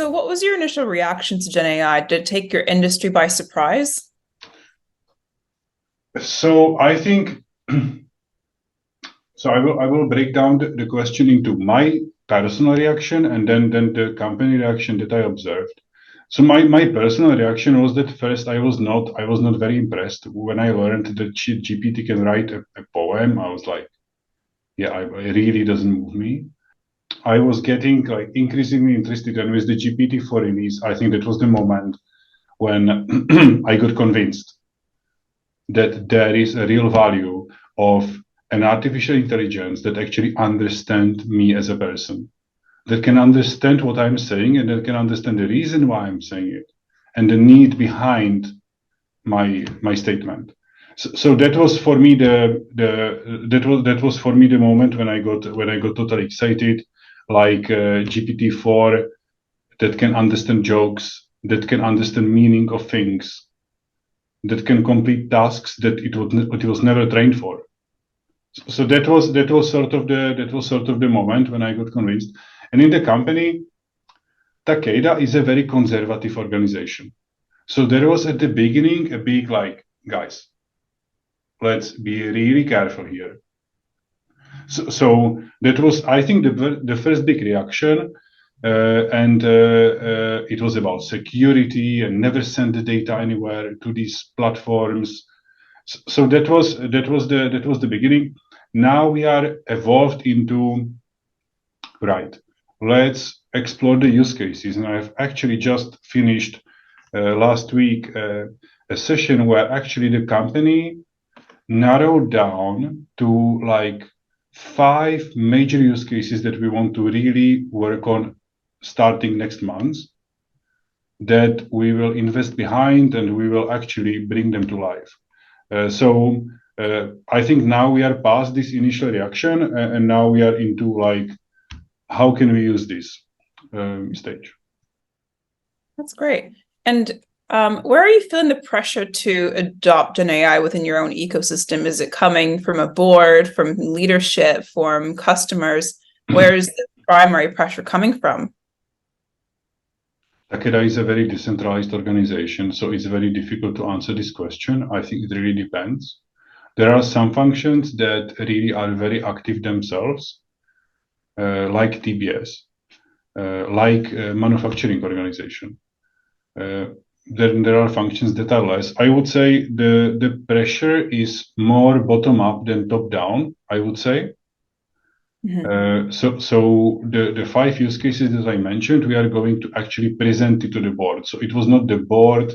So what was your initial reaction to Gen AI? Did it take your industry by surprise? So I think so. I will break down the question into my personal reaction and then the company reaction that I observed. So my personal reaction was that first I was not very impressed when I learned that GPT can write a poem. I was like, yeah, it really doesn't move me. I was getting like increasingly interested, and with the GPT-4 release, I think that was the moment when I got convinced that there is a real value of an artificial intelligence that actually understand me as a person, that can understand what I'm saying and that can understand the reason why I'm saying it and the need behind my statement. So that was for me that was for me the moment when I got totally excited, like GPT-4 that can understand jokes, that can understand meaning of things, that can complete tasks that it was never trained for. So that was sort of the moment when I got convinced. And in the company, Takeda is a very conservative organization. So there was at the beginning a big like, guys, let's be really careful here. So that was, I think, the first big reaction, and it was about security and never send the data anywhere to these platforms. So that was the beginning. Now we are evolved into, right, let's explore the use cases, and I've actually just finished last week a session where actually the company narrowed down to like 5 major use cases that we want to really work on starting next month, that we will invest behind and we will actually bring them to life. So I think now we are past this initial reaction, and now we are into like, how can we use this stage? That's great. And where are you feeling the pressure to adopt Gen AI within your own ecosystem? Is it coming from a board, from leadership, from customers? Where is the primary pressure coming from? Takeda is a very decentralized organization, so it's very difficult to answer this question. I think it really depends. There are some functions that really are very active themselves, like TBS, like manufacturing organization. Then there are functions that are less. I would say the pressure is more bottom up than top down, I would say. So the 5 use cases that I mentioned, we are going to actually present it to the board. So it was not the board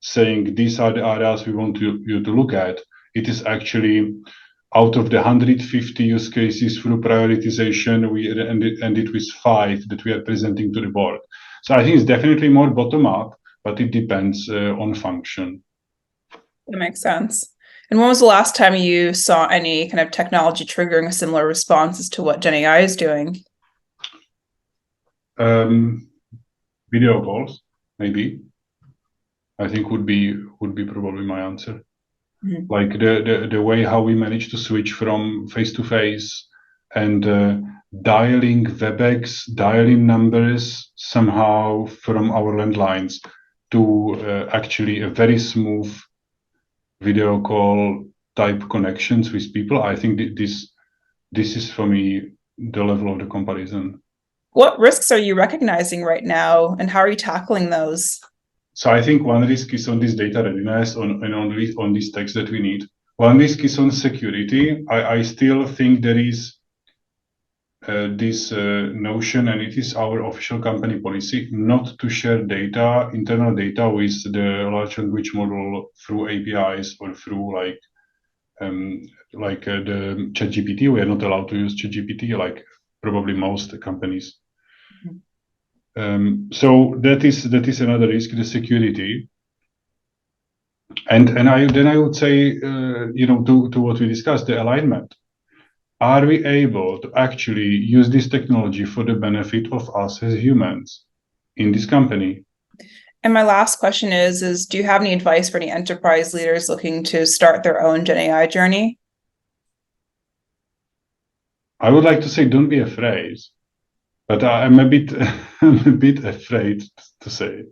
saying these are the areas we want you to look at. It is actually out of the 150 use cases through prioritization, we ended with 5 that we are presenting to the board. So I think it's definitely more bottom up, but it depends on function. That makes sense. And when was the last time you saw any kind of technology triggering a similar response as to what Gen AI is doing? Video calls, maybe. I think would be probably my answer. Like the way how we managed to switch from face to face and dialing WebEx, dialing numbers somehow from our landlines to actually a very smooth video call type connections with people. I think this is for me the level of the comparison. What risks are you recognizing right now, and how are you tackling those? So I think one risk is on this data readiness, on this text that we need. One risk is on security. I still think there is this notion, and it is our official company policy, not to share data, internal data, with the large language model through APIs or through like the ChatGPT. We are not allowed to use ChatGPT, like probably most companies. So that is another risk, the security. And I would say, to what we discussed, the alignment. Are we able to actually use this technology for the benefit of us as humans in this company? And my last question is do you have any advice for any enterprise leaders looking to start their own Gen AI journey? I would like to say, don't be afraid. but I'm a bit I'm a bit afraid to say it.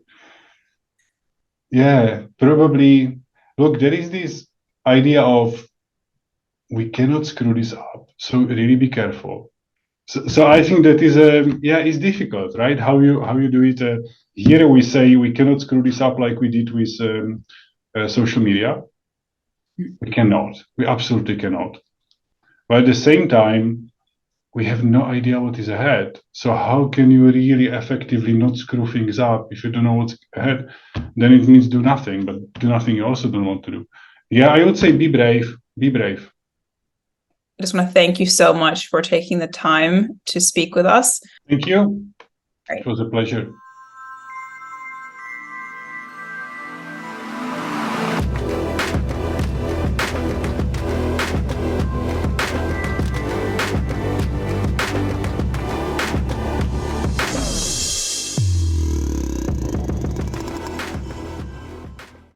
Yeah, probably. Look, there is this idea of we cannot screw this up, so really be careful. So I think that is it's difficult, right? How you do it. Here we say we cannot screw this up like we did with social media. We cannot. We absolutely cannot. But at the same time, we have no idea what is ahead. So how can you really effectively not screw things up if you don't know what's ahead? Then it means do nothing, but do nothing you also don't want to do. Yeah, I would say be brave. Be brave. I just want to thank you so much for taking the time to speak with us. Thank you. Right. It was a pleasure.